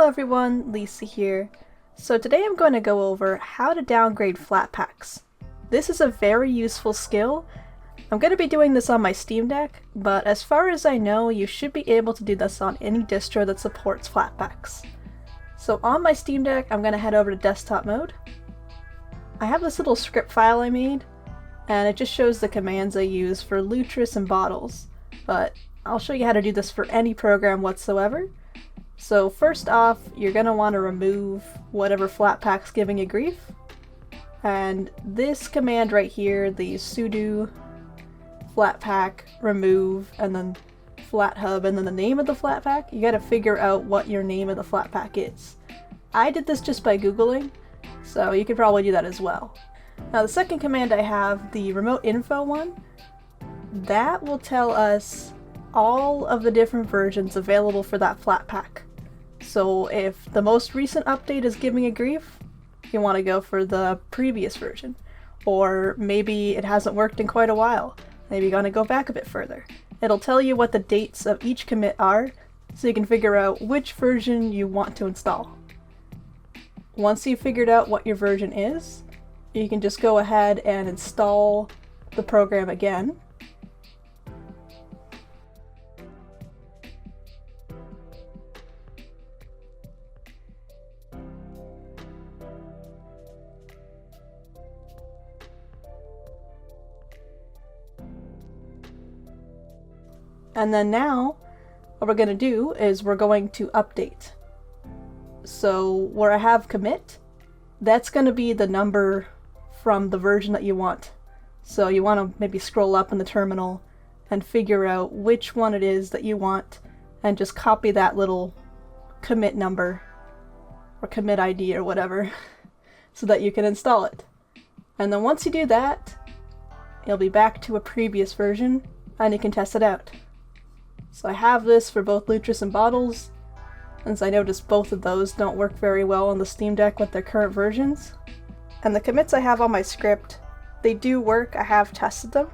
Hello everyone, Lisa here. So today I'm going to go over how to downgrade Flatpaks. This is a very useful skill. I'm going to be doing this on my Steam Deck, but as far as I know, you should be able to do this on any distro that supports Flatpaks. So on my Steam Deck, I'm going to head over to desktop mode. I have this little script file I made, and it just shows the commands I use for Lutris and bottles, but I'll show you how to do this for any program whatsoever. So first off, you're going to want to remove whatever Flatpak's giving you grief. And this command right here, the sudo flatpak remove and then flathub and then the name of the flatpak, you got to figure out what your name of the flatpak is. I did this just by Googling, so you could probably do that as well. Now the second command I have, the remote info one, that will tell us all of the different versions available for that Flatpak. So if the most recent update is giving a grief, you want to go for the previous version. Or maybe it hasn't worked in quite a while. Maybe you're going to go back a bit further. It'll tell you what the dates of each commit are, so you can figure out which version you want to install. Once you've figured out what your version is, you can just go ahead and install the program again. And then now, what we're going to do is we're going to update. So where I have commit, that's going to be the number from the version that you want. So you want to maybe scroll up in the terminal and figure out which one it is that you want and just copy that little commit number or commit ID or whatever so that you can install it. And then once you do that, you'll be back to a previous version and you can test it out. So I have this for both Lutris and bottles, since I noticed both of those don't work very well on the Steam Deck with their current versions. And the commits I have on my script, they do work. I have tested them,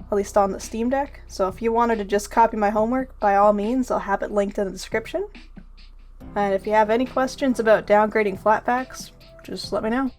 at least on the Steam Deck. So if you wanted to just copy my homework, by all means, I'll have it linked in the description. And if you have any questions about downgrading Flatpaks, just let me know.